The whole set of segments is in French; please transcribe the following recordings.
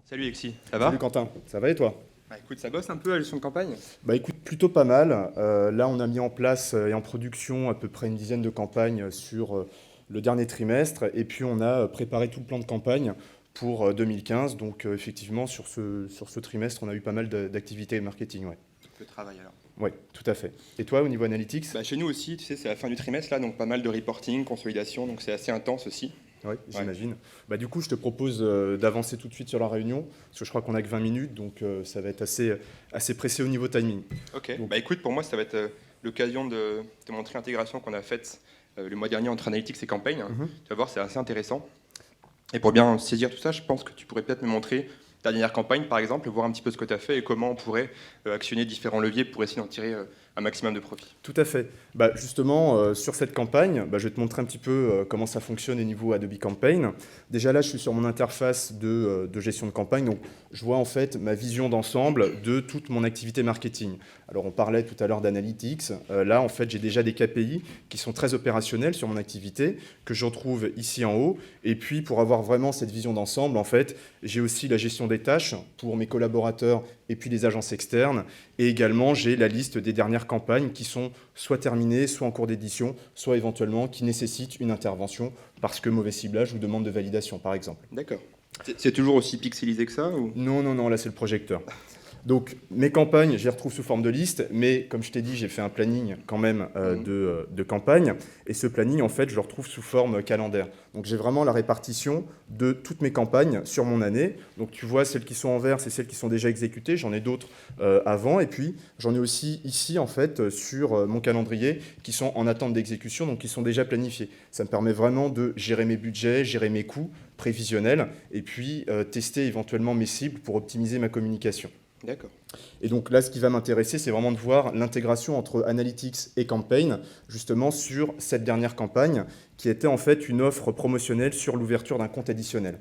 Salut Alexis, ça va? Salut Quentin, ça va et toi? Bah écoute, ça bosse un peu à la gestion de campagne? Bah écoute, plutôt pas mal. Là, on a mis en place et en production à peu près une dizaine de campagnes sur le dernier trimestre. Et puis, on a préparé tout le plan de campagne pour 2015. Donc, effectivement, sur ce trimestre, on a eu pas mal d'activités marketing. Ouais. Le travail alors. Ouais, tout à fait. Et toi, au niveau analytics? Bah chez nous aussi, tu sais, c'est la fin du trimestre là, donc pas mal de reporting, consolidation, donc c'est assez intense aussi. Oui, Ouais. j'imagine. Bah, du coup, je te propose d'avancer tout de suite sur la réunion, parce que je crois qu'on a que 20 minutes, donc ça va être assez pressé au niveau timing. Ok, Donc, bah écoute, pour moi, ça va être l'occasion de te montrer l'intégration qu'on a faite le mois dernier entre Analytics et Campaign. mhm. Tu vas voir, c'est assez intéressant. Et pour bien saisir tout ça, je pense que tu pourrais peut-être me montrer ta dernière campagne, par exemple, voir un petit peu ce que tu as fait et comment on pourrait actionner différents leviers pour essayer d'en tirer un maximum de profit. Tout à fait. Bah, justement, sur cette campagne, bah, je vais te montrer un petit peu comment ça fonctionne au niveau Adobe Campaign. Déjà là, je suis sur mon interface de gestion de campagne. Donc, je vois en fait ma vision d'ensemble de toute mon activité marketing. Alors, on parlait tout à l'heure d'analytics. Là, en fait, j'ai déjà des KPI qui sont très opérationnels sur mon activité, que je retrouve ici en haut. Et puis, pour avoir vraiment cette vision d'ensemble, en fait, j'ai aussi la gestion des tâches pour mes collaborateurs et puis les agences externes. Et également, j'ai la liste des dernières campagnes qui sont soit terminées, soit en cours d'édition, soit éventuellement qui nécessitent une intervention parce que mauvais ciblage ou demande de validation, par exemple. D'accord. C'est toujours aussi pixelisé que ça ou... Non, non, non, là c'est le projecteur. Donc mes campagnes, je les retrouve sous forme de liste, mais comme je t'ai dit, j'ai fait un planning quand même de campagne, et ce planning, en fait, je le retrouve sous forme calendaire. Donc j'ai vraiment la répartition de toutes mes campagnes sur mon année. Donc tu vois, celles qui sont en vert, c'est celles qui sont déjà exécutées, j'en ai d'autres avant, et puis j'en ai aussi ici, en fait, sur mon calendrier, qui sont en attente d'exécution, donc qui sont déjà planifiées. Ça me permet vraiment de gérer mes budgets, gérer mes coûts prévisionnels, et puis tester éventuellement mes cibles pour optimiser ma communication. D'accord. Et donc là, ce qui va m'intéresser, c'est vraiment de voir l'intégration entre Analytics et Campaign, justement sur cette dernière campagne, qui était en fait une offre promotionnelle sur l'ouverture d'un compte additionnel.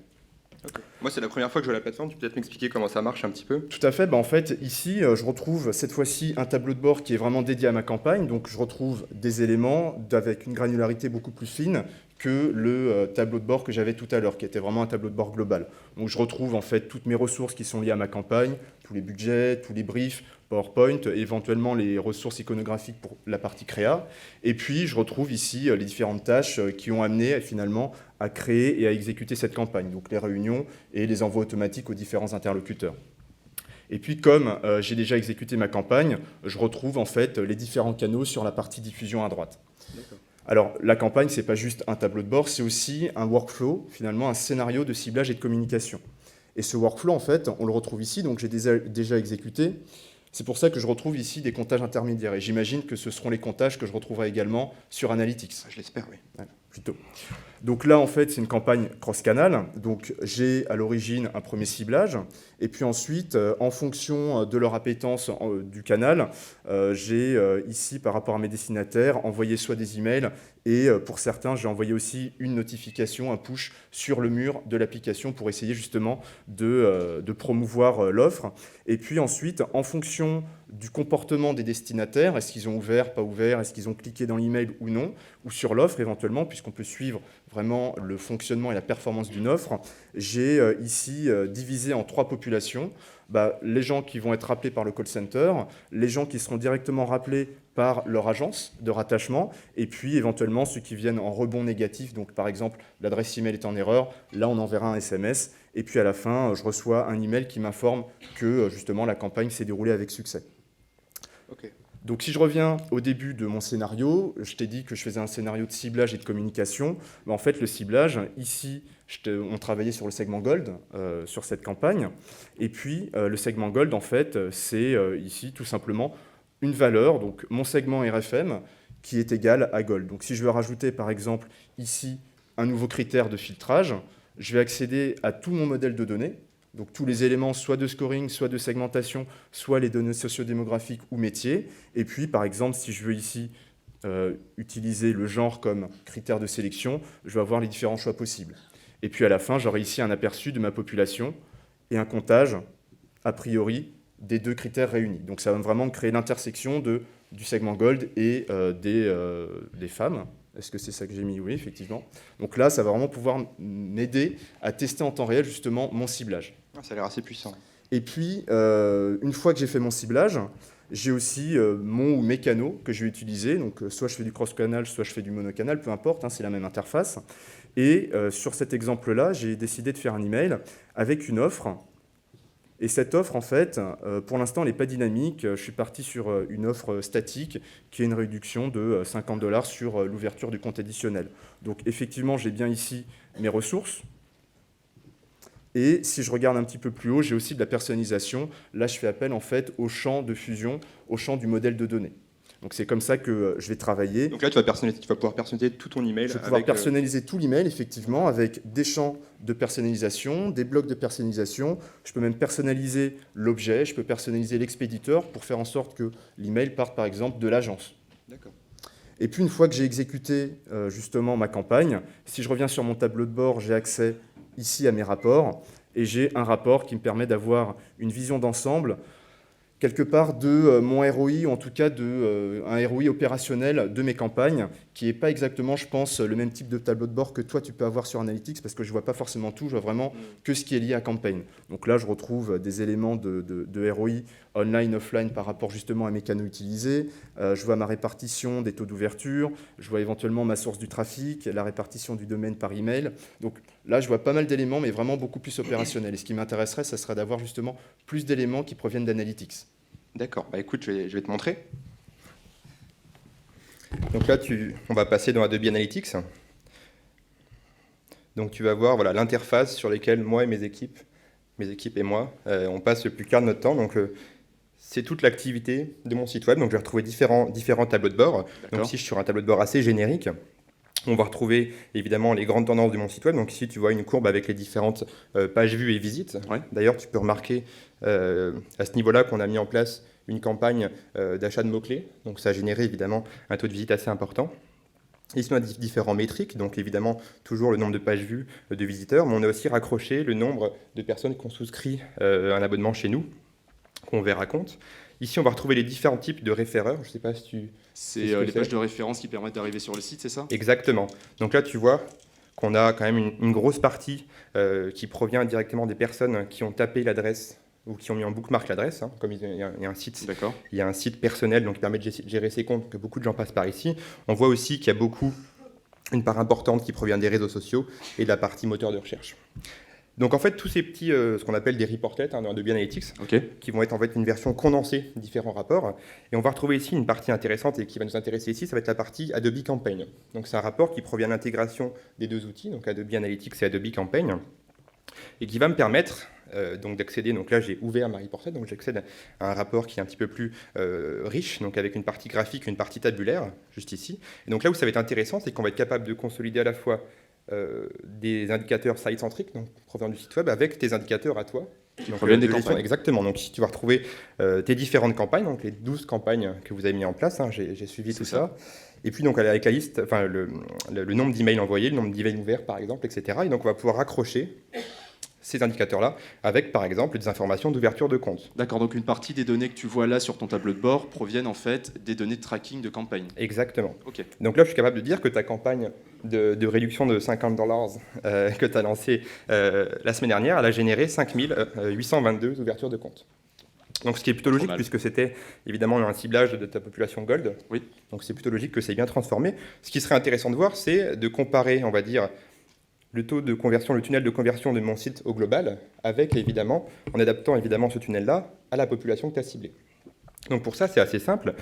Ok. Moi, c'est la première fois que je vois la plateforme. Tu peux peut-être m'expliquer comment ça marche un petit peu? Tout à fait. Bah, en fait, ici, je retrouve cette fois-ci un tableau de bord qui est vraiment dédié à ma campagne. Donc, je retrouve des éléments avec une granularité beaucoup plus fine que le tableau de bord que j'avais tout à l'heure, qui était vraiment un tableau de bord global. Donc, je retrouve en fait toutes mes ressources qui sont liées à ma campagne, tous les budgets, tous les briefs, PowerPoint, et éventuellement les ressources iconographiques pour la partie créa. Et puis, je retrouve ici les différentes tâches qui ont amené finalement à créer et à exécuter cette campagne. Donc, les réunions et les envois automatiques aux différents interlocuteurs. Et puis, comme j'ai déjà exécuté ma campagne, je retrouve en fait les différents canaux sur la partie diffusion à droite. D'accord. Alors, la campagne, ce n'est pas juste un tableau de bord, c'est aussi un workflow, finalement un scénario de ciblage et de communication. Et ce workflow, en fait, on le retrouve ici, donc j'ai déjà exécuté. C'est pour ça que je retrouve ici des comptages intermédiaires. Et j'imagine que ce seront les comptages que je retrouverai également sur Analytics. Ah, je l'espère, oui. Voilà, plutôt. Donc là, en fait, c'est une campagne cross-canal. Donc j'ai à l'origine un premier ciblage. Et puis ensuite, en fonction de leur appétence du canal, j'ai ici, par rapport à mes destinataires, envoyé soit des emails et pour certains, j'ai envoyé aussi une notification, un push sur le mur de l'application pour essayer justement de promouvoir l'offre. Et puis ensuite, en fonction du comportement des destinataires, est-ce qu'ils ont ouvert, pas ouvert, est-ce qu'ils ont cliqué dans l'email ou non, ou sur l'offre éventuellement, puisqu'on peut suivre vraiment le fonctionnement et la performance d'une offre, j'ai ici divisé en 3 populations. Les gens qui vont être rappelés par le call center, les gens qui seront directement rappelés par leur agence de rattachement, et puis éventuellement ceux qui viennent en rebond négatif, donc par exemple l'adresse email est en erreur, là on enverra un SMS, et puis à la fin je reçois un email qui m'informe que justement la campagne s'est déroulée avec succès. Ok. Donc si je reviens au début de mon scénario, je t'ai dit que je faisais un scénario de ciblage et de communication. En fait, le ciblage, ici, on travaillait sur le segment Gold, sur cette campagne. Et puis, le segment Gold, en fait, c'est ici tout simplement une valeur, donc mon segment RFM, qui est égal à Gold. Donc si je veux rajouter, par exemple, ici, un nouveau critère de filtrage, je vais accéder à tout mon modèle de données, donc tous les éléments soit de scoring, soit de segmentation, soit les données sociodémographiques ou métiers. Et puis, par exemple, si je veux ici utiliser le genre comme critère de sélection, je vais avoir les différents choix possibles. Et puis à la fin, j'aurai ici un aperçu de ma population et un comptage, a priori, des 2 critères réunis. Donc ça va vraiment créer l'intersection du segment Gold et des femmes, Est-ce que c'est ça que j'ai mis? Oui, effectivement. Donc là, ça va vraiment pouvoir m'aider à tester en temps réel justement mon ciblage. Ah, ça a l'air assez puissant. Et puis, une fois que j'ai fait mon ciblage, j'ai aussi mon ou mes canaux que je vais utiliser. Donc, soit je fais du cross-canal, soit je fais du monocanal, peu importe, hein, c'est la même interface. Et sur cet exemple-là, j'ai décidé de faire un email avec une offre. Et cette offre, en fait, pour l'instant, elle n'est pas dynamique. Je suis parti sur une offre statique qui est une réduction de 50 $ sur l'ouverture du compte additionnel. Donc, effectivement, j'ai bien ici mes ressources. Et si je regarde un petit peu plus haut, j'ai aussi de la personnalisation. Là, je fais appel en fait au champ de fusion, au champ du modèle de données. Donc c'est comme ça que je vais travailler. Donc là, tu vas pouvoir personnaliser tout ton email. Je vais pouvoir personnaliser tout l'email, effectivement, avec des champs de personnalisation, des blocs de personnalisation. Je peux même personnaliser l'objet, je peux personnaliser l'expéditeur pour faire en sorte que l'email parte, par exemple, de l'agence. D'accord. Et puis, une fois que j'ai exécuté justement ma campagne, si je reviens sur mon tableau de bord, j'ai accès ici à mes rapports, et j'ai un rapport qui me permet d'avoir une vision d'ensemble, quelque part de mon ROI, ou en tout cas un ROI opérationnel de mes campagnes, qui n'est pas exactement, je pense, le même type de tableau de bord que toi, tu peux avoir sur Analytics, parce que je ne vois pas forcément tout, je vois vraiment que ce qui est lié à campagne. Donc là, je retrouve des éléments de ROI online, offline, par rapport justement à mes canaux utilisés. Je vois ma répartition des taux d'ouverture, je vois éventuellement ma source du trafic, la répartition du domaine par email. Donc là, je vois pas mal d'éléments, mais vraiment beaucoup plus opérationnels. Et ce qui m'intéresserait, ça serait d'avoir justement plus d'éléments qui proviennent d'Analytics. D'accord, bah écoute, je vais te montrer. Donc là, on va passer dans Adobe Analytics. Donc tu vas voir voilà, l'interface sur laquelle moi et mes équipes et moi, on passe le plus clair de notre temps. Donc c'est toute l'activité de mon site web. Donc je vais retrouver différents tableaux de bord. Donc ici, je suis sur un tableau de bord assez générique. On va retrouver évidemment les grandes tendances de mon site web. Donc ici, tu vois une courbe avec les différentes pages vues et visites. Ouais. D'ailleurs, tu peux remarquer à ce niveau-là qu'on a mis en place une campagne d'achat de mots-clés. Donc ça a généré évidemment un taux de visite assez important. Ici, on a différents métriques. Donc évidemment, toujours le nombre de pages vues de visiteurs. Mais on a aussi raccroché le nombre de personnes qui ont souscrit un abonnement chez nous, qu'on verra compte. Ici, on va retrouver les différents types de référeurs. Je ne sais pas si tu... C'est les pages de référence qui permettent d'arriver sur le site, c'est ça? Exactement. Donc là, tu vois qu'on a quand même une grosse partie qui provient directement des personnes qui ont tapé l'adresse ou qui ont mis en bookmark l'adresse. Hein, comme il y a un site, il y a un site personnel donc, qui permet de gérer ses comptes, que beaucoup de gens passent par ici. On voit aussi qu'il y a une part importante qui provient des réseaux sociaux et de la partie moteur de recherche. Donc en fait, tous ces petits, ce qu'on appelle des reportlets dans Adobe Analytics, qui vont être en fait une version condensée de différents rapports. Et on va retrouver ici une partie intéressante et qui va nous intéresser ici, ça va être la partie Adobe Campaign. Donc c'est un rapport qui provient de l'intégration des deux outils, donc Adobe Analytics et Adobe Campaign, et qui va me permettre donc d'accéder. Donc là, j'ai ouvert ma reportlet, donc j'accède à un rapport qui est un petit peu plus riche, donc avec une partie graphique, une partie tabulaire, juste ici. Et donc là où ça va être intéressant, c'est qu'on va être capable de consolider à la fois des indicateurs site-centriques, donc provenant du site web, avec tes indicateurs à toi. Qui proviennent des campagnes. Exactement. Donc ici, tu vas retrouver tes différentes campagnes, donc les 12 campagnes que vous avez mis en place. Hein, j'ai suivi tout ça. Et puis, donc, avec la liste, enfin, le nombre d'emails envoyés, le nombre d'emails ouverts, par exemple, etc. Et donc, on va pouvoir raccrocher ces indicateurs-là avec, par exemple, des informations d'ouverture de compte. D'accord, donc une partie des données que tu vois là sur ton tableau de bord proviennent en fait des données de tracking de campagne. Exactement. Okay. Donc là, je suis capable de dire que ta campagne de réduction de 50 $ que tu as lancée la semaine dernière, elle a généré 5822 ouvertures de compte. Donc ce qui est plutôt logique, puisque c'était évidemment un ciblage de ta population Gold. Oui. Donc c'est plutôt logique que c'est bien transformé. Ce qui serait intéressant de voir, c'est de comparer, on va dire, le taux de conversion, le tunnel de conversion de mon site au global, avec évidemment, en adaptant évidemment ce tunnel-là à la population que tu as ciblée. Donc pour ça, c'est assez simple.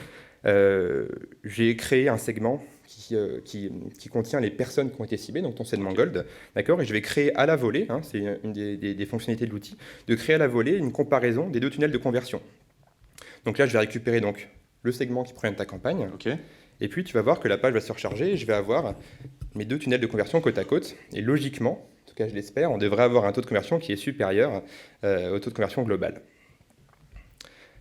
J'ai créé un segment qui contient les personnes qui ont été ciblées, donc ton segment Gold, d'accord, et je vais créer à la volée, hein, c'est une des fonctionnalités de l'outil, de créer à la volée une comparaison des deux tunnels de conversion. Donc là, je vais récupérer donc le segment qui provient de ta campagne, et puis tu vas voir que la page va se recharger et je vais avoir mes deux tunnels de conversion côte à côte, et logiquement, en tout cas je l'espère, on devrait avoir un taux de conversion qui est supérieur au taux de conversion global.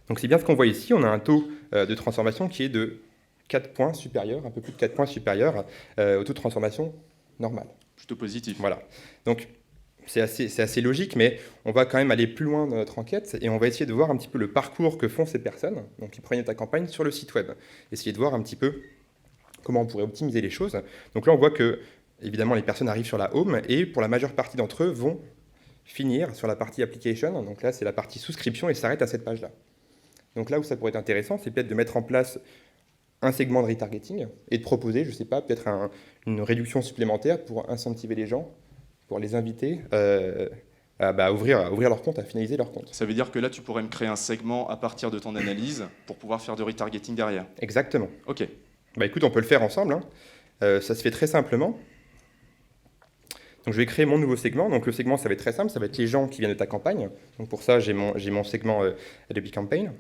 Donc c'est bien ce qu'on voit ici, on a un taux de transformation qui est de 4 points supérieur, un peu plus de 4 points supérieur au taux de transformation normal. Plutôt positif. Voilà. Donc c'est assez logique, mais on va quand même aller plus loin dans notre enquête et on va essayer de voir un petit peu le parcours que font ces personnes, donc qui prennent ta campagne sur le site web. Essayer de voir un petit peu comment on pourrait optimiser les choses. Donc là, on voit que, évidemment, les personnes arrivent sur la home et pour la majeure partie d'entre eux vont finir sur la partie application. Donc là, c'est la partie souscription et s'arrête à cette page-là. Donc là où ça pourrait être intéressant, c'est peut-être de mettre en place un segment de retargeting et de proposer, je ne sais pas, peut-être une réduction supplémentaire pour incentiver les gens, pour les inviter à ouvrir leur compte, à finaliser leur compte. Ça veut dire que là, tu pourrais me créer un segment à partir de ton analyse pour pouvoir faire de retargeting derrière. Exactement. Ok. Écoute, on peut le faire ensemble. Ça se fait très simplement. Donc je vais créer mon nouveau segment. Donc le segment, ça va être très simple, ça va être les gens qui viennent de ta campagne. Donc pour ça, j'ai mon segment Adobe Campaign.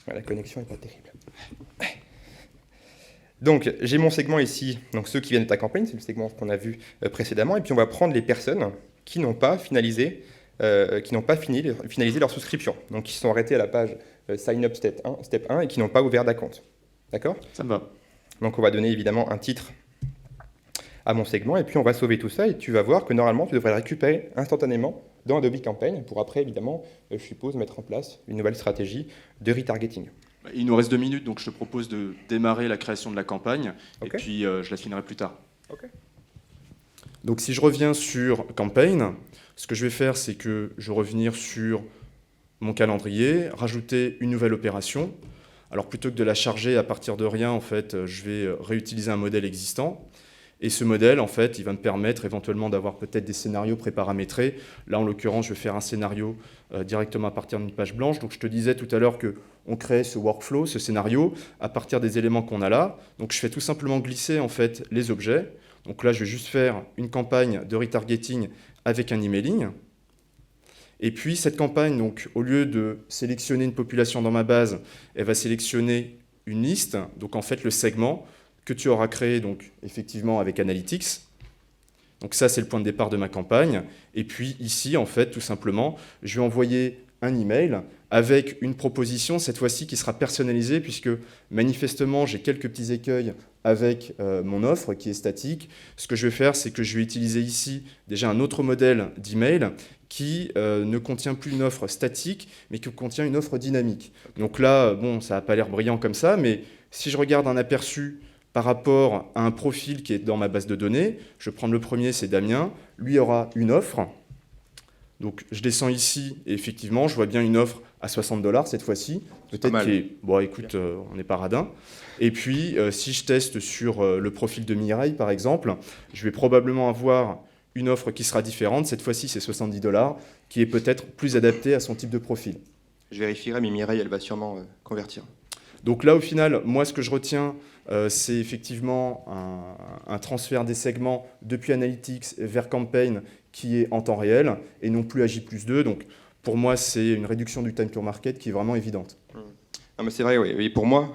La connexion n'est pas terrible. Donc j'ai mon segment ici, donc ceux qui viennent de ta campagne, c'est le segment qu'on a vu précédemment. Et puis on va prendre les personnes qui n'ont pas finalisé leur souscription. Donc qui se sont arrêtés à la page Sign Up Step 1 et qui n'ont pas ouvert d'acompte. D'accord ? Ça me va. Donc on va donner évidemment un titre à mon segment, et puis on va sauver tout ça, et tu vas voir que normalement, tu devrais le récupérer instantanément dans Adobe Campaign, pour après, évidemment, je suppose, mettre en place une nouvelle stratégie de retargeting. Il nous reste 2 minutes, donc je te propose de démarrer la création de la campagne, okay. Et puis je la finirai plus tard. Okay. Donc si je reviens sur Campaign, ce que je vais faire, c'est que je vais revenir sur mon calendrier, rajouter une nouvelle opération. Alors plutôt que de la charger à partir de rien, en fait, je vais réutiliser un modèle existant. Et ce modèle, en fait, il va me permettre éventuellement d'avoir peut-être des scénarios préparamétrés. Là, en l'occurrence, je vais faire un scénario directement à partir d'une page blanche. Donc, je te disais tout à l'heure qu'on crée ce workflow, ce scénario, à partir des éléments qu'on a là. Donc, je fais tout simplement glisser, en fait, les objets. Donc là, je vais juste faire une campagne de retargeting avec un emailing. Et puis, cette campagne, donc, au lieu de sélectionner une population dans ma base, elle va sélectionner une liste, donc en fait, le segment que tu auras créé, donc, effectivement, avec Analytics. Donc ça, c'est le point de départ de ma campagne. Et puis ici, en fait, tout simplement, je vais envoyer un email avec une proposition, cette fois-ci, qui sera personnalisée, puisque manifestement, j'ai quelques petits écueils avec mon offre qui est statique. Ce que je vais faire, c'est que je vais utiliser ici déjà un autre modèle d'email qui ne contient plus une offre statique, mais qui contient une offre dynamique. Donc là, bon, ça n'a pas l'air brillant comme ça, mais si je regarde un aperçu par rapport à un profil qui est dans ma base de données, je vais prendre le premier, c'est Damien, lui aura une offre. Donc je descends ici et effectivement, je vois bien une offre à 60 $ cette fois-ci. Peut-être qu'il est... Bon, écoute, on n'est pas radin. Et puis, si je teste sur le profil de Mireille, par exemple, je vais probablement avoir une offre qui sera différente. Cette fois-ci, c'est 70 $, qui est peut-être plus adaptée à son type de profil. Je vérifierai, mais Mireille, elle va sûrement convertir. Donc là, au final, moi, ce que je retiens, c'est effectivement un transfert des segments depuis Analytics vers Campaign qui est en temps réel et non plus à J+2. Donc, pour moi, c'est une réduction du time to market qui est vraiment évidente. Non, mais c'est vrai, oui. Et pour moi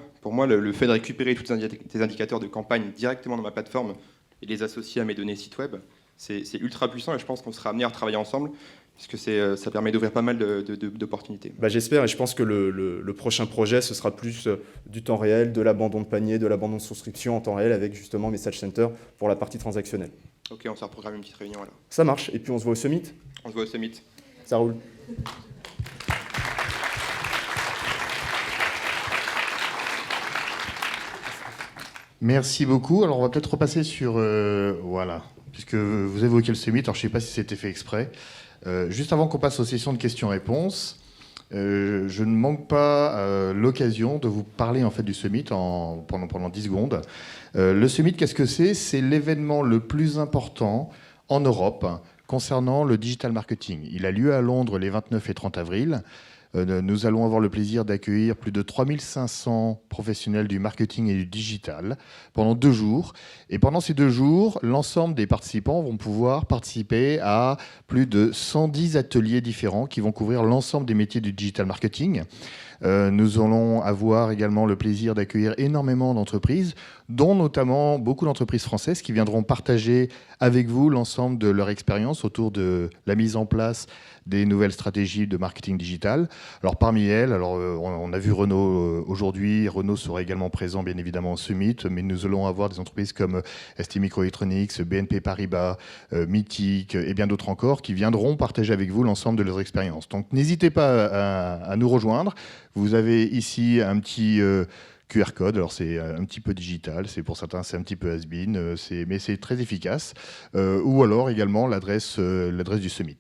le fait de récupérer tous tes indicateurs de campagne directement dans ma plateforme et les associer à mes données site web, c'est ultra puissant et je pense qu'on sera amené à travailler ensemble. Parce que ça permet d'ouvrir pas mal d'opportunités. J'espère et je pense que le prochain projet, ce sera plus du temps réel, de l'abandon de panier, de l'abandon de souscription en temps réel avec justement Message Center pour la partie transactionnelle. Ok, on s'est reprogrammé une petite réunion alors. Ça marche. Et puis on se voit au Summit. On se voit au Summit. Ça roule. Merci beaucoup. Alors on va peut-être repasser sur... voilà, puisque vous évoquez le Summit, alors je ne sais pas si c'était fait exprès. Juste avant qu'on passe aux sessions de questions-réponses, je ne manque pas l'occasion de vous parler en fait du Summit pendant 10 secondes. Le Summit, qu'est-ce que c'est ? C'est l'événement le plus important en Europe concernant le digital marketing. Il a lieu à Londres les 29 et 30 avril. Nous allons avoir le plaisir d'accueillir plus de 3500 professionnels du marketing et du digital pendant 2 jours. Et pendant ces 2 jours, l'ensemble des participants vont pouvoir participer à plus de 110 ateliers différents qui vont couvrir l'ensemble des métiers du digital marketing. Nous allons avoir également le plaisir d'accueillir énormément d'entreprises, dont notamment beaucoup d'entreprises françaises qui viendront partager avec vous l'ensemble de leur expérience autour de la mise en place des nouvelles stratégies de marketing digital. Alors parmi elles, on a vu Renault aujourd'hui. Renault sera également présent bien évidemment au Summit, mais nous allons avoir des entreprises comme ST Microelectronics, BNP Paribas, Mythic et bien d'autres encore qui viendront partager avec vous l'ensemble de leurs expériences. Donc n'hésitez pas à nous rejoindre. Vous avez ici un petit QR code. Alors c'est un petit peu digital, pour certains c'est un petit peu has-been, mais c'est très efficace. Ou alors également l'adresse du summit.